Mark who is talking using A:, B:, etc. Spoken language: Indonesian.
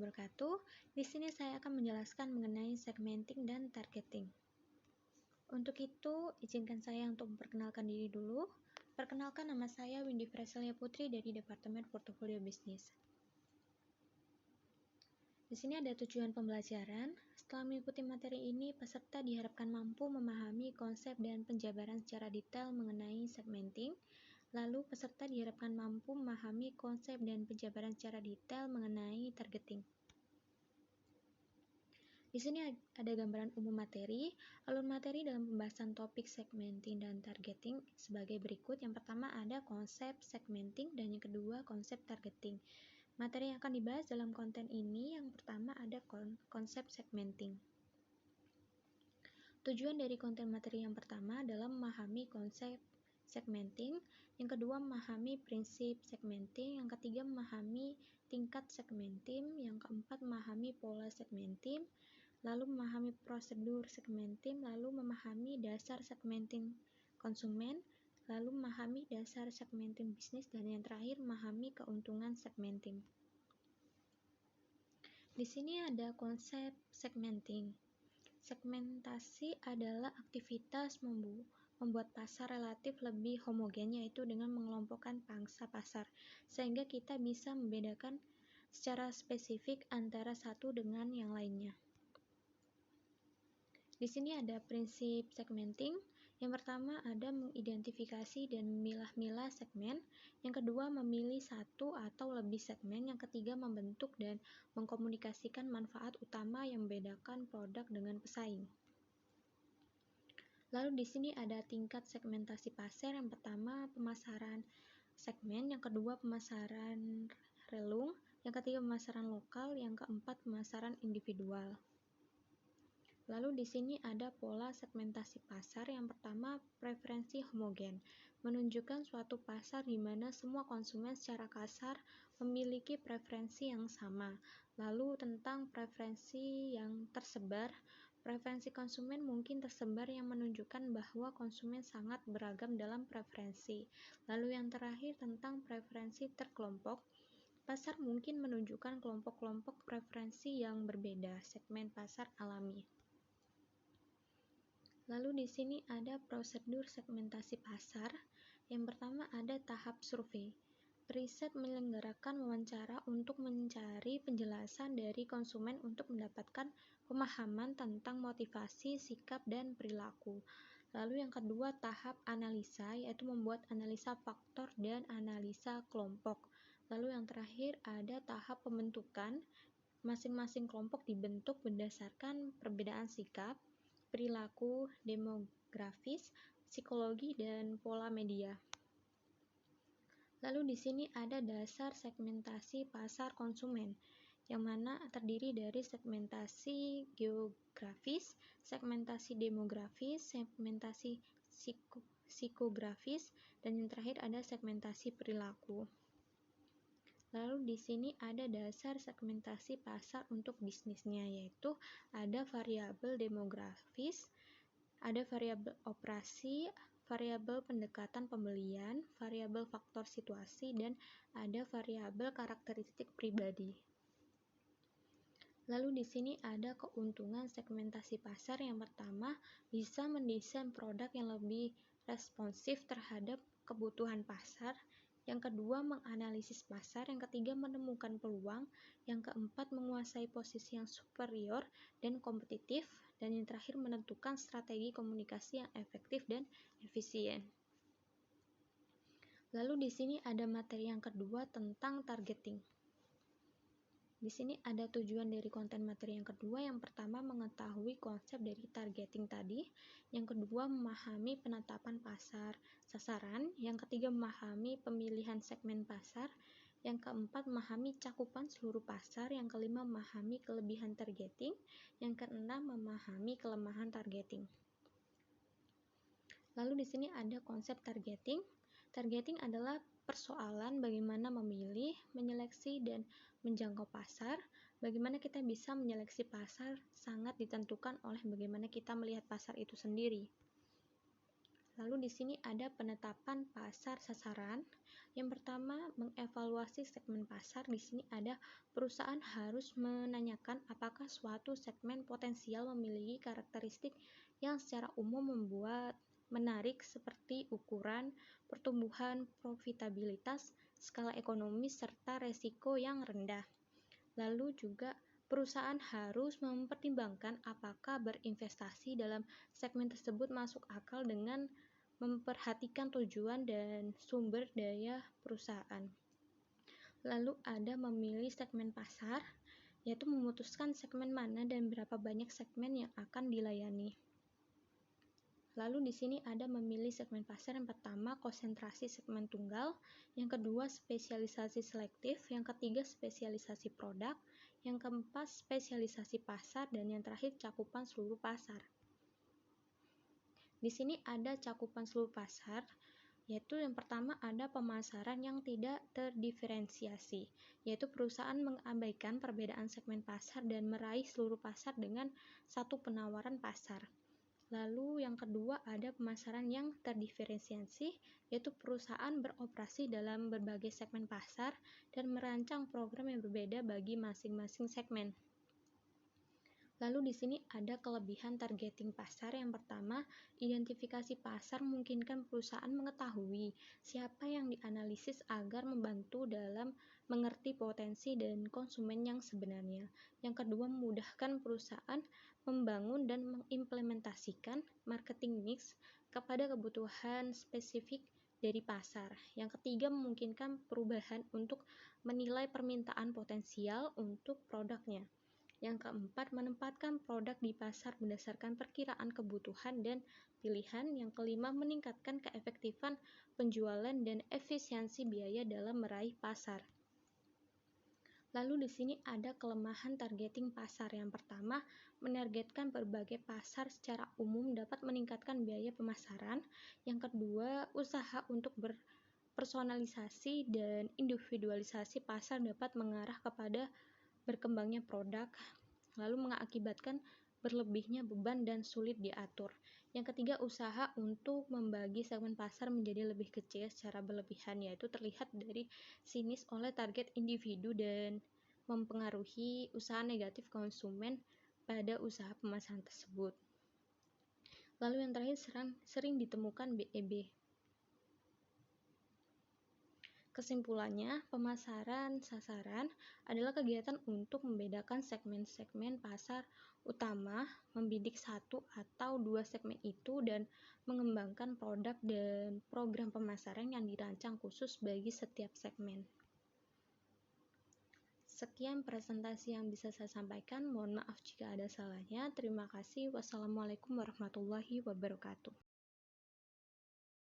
A: wabarakatuh. Di sini saya akan menjelaskan mengenai segmenting dan targeting. Untuk itu, izinkan saya untuk memperkenalkan diri dulu. Perkenalkan, nama saya Windy Freselia Putri dari Departemen Portofolio Bisnis. Di sini ada tujuan pembelajaran. Setelah mengikuti materi ini, peserta diharapkan mampu memahami konsep dan penjabaran secara detail mengenai segmenting. Lalu, peserta diharapkan mampu memahami konsep dan penjabaran secara detail mengenai targeting. Di sini ada gambaran umum materi. Alur materi dalam pembahasan topik segmenting dan targeting sebagai berikut. Yang pertama ada konsep segmenting dan yang kedua konsep targeting. Materi yang akan dibahas dalam konten ini yang pertama ada konsep segmenting. Tujuan dari konten materi yang pertama adalah memahami konsep segmenting, yang kedua memahami prinsip segmenting, yang ketiga memahami tingkat segmenting, yang keempat memahami pola segmenting, lalu memahami prosedur segmenting, lalu memahami dasar segmenting konsumen, lalu memahami dasar segmenting bisnis, dan yang terakhir memahami keuntungan segmenting. Di sini ada konsep segmenting. Segmentasi adalah aktivitas membuat pasar relatif lebih homogen, yaitu dengan mengelompokkan pangsa pasar, sehingga kita bisa membedakan secara spesifik antara satu dengan yang lainnya. Di sini ada prinsip segmenting. Yang pertama ada mengidentifikasi dan memilah-milah segmen. Yang kedua memilih satu atau lebih segmen. Yang ketiga membentuk dan mengkomunikasikan manfaat utama yang membedakan produk dengan pesaing. Lalu di sini ada tingkat segmentasi pasar. Yang pertama pemasaran segmen, yang kedua pemasaran relung, yang ketiga pemasaran lokal, yang keempat pemasaran individual. Lalu di sini ada pola segmentasi pasar. Yang pertama, preferensi homogen, menunjukkan suatu pasar di mana semua konsumen secara kasar memiliki preferensi yang sama. Lalu tentang preferensi yang tersebar, preferensi konsumen mungkin tersebar yang menunjukkan bahwa konsumen sangat beragam dalam preferensi. Lalu yang terakhir tentang preferensi terkelompok, pasar mungkin menunjukkan kelompok-kelompok preferensi yang berbeda, segmen pasar alami. Lalu di sini ada prosedur segmentasi pasar. Yang pertama ada tahap survei. Riset menyelenggarakan wawancara untuk mencari penjelasan dari konsumen untuk mendapatkan pemahaman tentang motivasi, sikap, dan perilaku. Lalu yang kedua tahap analisa, yaitu membuat analisa faktor dan analisa kelompok. Lalu yang terakhir ada tahap pembentukan. Masing-masing kelompok dibentuk berdasarkan perbedaan sikap, perilaku, demografis, psikologi, dan pola media. Lalu di sini ada dasar segmentasi pasar konsumen, yang mana terdiri dari segmentasi geografis, segmentasi demografis, segmentasi psikografis, dan yang terakhir ada segmentasi perilaku. Lalu di sini ada dasar segmentasi pasar untuk bisnisnya, yaitu ada variabel demografis, ada variabel operasi, variabel pendekatan pembelian, variabel faktor situasi, dan ada variabel karakteristik pribadi. Lalu di sini ada keuntungan segmentasi pasar. Yang pertama, bisa mendesain produk yang lebih responsif terhadap kebutuhan pasar. Yang kedua, menganalisis pasar. Yang ketiga, menemukan peluang. Yang keempat, menguasai posisi yang superior dan kompetitif. Dan yang terakhir, menentukan strategi komunikasi yang efektif dan efisien. Lalu di sini ada materi yang kedua tentang targeting. Di sini ada tujuan dari konten materi yang kedua. Yang pertama, mengetahui konsep dari targeting tadi. Yang kedua, memahami penetapan pasar sasaran. Yang ketiga, memahami pemilihan segmen pasar. Yang keempat, memahami cakupan seluruh pasar. Yang kelima, memahami kelebihan targeting. Yang keenam, memahami kelemahan targeting. Lalu di sini ada konsep targeting. Targeting adalah persoalan bagaimana memilih, menyeleksi, dan menjangkau pasar. Bagaimana kita bisa menyeleksi pasar sangat ditentukan oleh bagaimana kita melihat pasar itu sendiri. Lalu di sini ada penetapan pasar sasaran. Yang pertama, mengevaluasi segmen pasar. Di sini ada perusahaan harus menanyakan apakah suatu segmen potensial memiliki karakteristik yang secara umum membuat menarik seperti ukuran, pertumbuhan, profitabilitas, skala ekonomi, serta resiko yang rendah. Lalu juga perusahaan harus mempertimbangkan apakah berinvestasi dalam segmen tersebut masuk akal dengan memperhatikan tujuan dan sumber daya perusahaan. Lalu ada memilih segmen pasar, yaitu memutuskan segmen mana dan berapa banyak segmen yang akan dilayani. Lalu di sini ada memilih segmen pasar. Yang pertama, konsentrasi segmen tunggal, yang kedua, spesialisasi selektif, yang ketiga, spesialisasi produk, yang keempat, spesialisasi pasar, dan yang terakhir, cakupan seluruh pasar. Di sini ada cakupan seluruh pasar, yaitu yang pertama ada pemasaran yang tidak terdiferensiasi, yaitu perusahaan mengabaikan perbedaan segmen pasar dan meraih seluruh pasar dengan satu penawaran pasar. Lalu yang kedua ada pemasaran yang terdiferensiasi, yaitu perusahaan beroperasi dalam berbagai segmen pasar dan merancang program yang berbeda bagi masing-masing segmen. Lalu di sini ada kelebihan targeting pasar. Yang pertama, identifikasi pasar memungkinkan perusahaan mengetahui siapa yang dianalisis agar membantu dalam mengerti potensi dan konsumen yang sebenarnya. Yang kedua, memudahkan perusahaan membangun dan mengimplementasikan marketing mix kepada kebutuhan spesifik dari pasar. Yang ketiga, memungkinkan perubahan untuk menilai permintaan potensial untuk produknya. Yang keempat, menempatkan produk di pasar berdasarkan perkiraan kebutuhan dan pilihan. Yang kelima, meningkatkan keefektifan penjualan dan efisiensi biaya dalam meraih pasar. Lalu di sini ada kelemahan targeting pasar. Yang pertama, menargetkan berbagai pasar secara umum dapat meningkatkan biaya pemasaran. Yang kedua, usaha untuk berpersonalisasi dan individualisasi pasar dapat mengarah kepada berkembangnya produk, lalu mengakibatkan berlebihnya beban dan sulit diatur. Yang ketiga, usaha untuk membagi segmen pasar menjadi lebih kecil secara berlebihan, yaitu terlihat dari sinis oleh target individu dan mempengaruhi usaha negatif konsumen pada usaha pemasaran tersebut. Lalu yang terakhir, sering ditemukan BEB. Kesimpulannya, pemasaran sasaran adalah kegiatan untuk membedakan segmen-segmen pasar utama, membidik satu atau dua segmen itu, dan mengembangkan produk dan program pemasaran yang dirancang khusus bagi setiap segmen. Sekian presentasi yang bisa saya sampaikan. Mohon maaf jika ada salahnya. Terima kasih. Wassalamualaikum warahmatullahi wabarakatuh.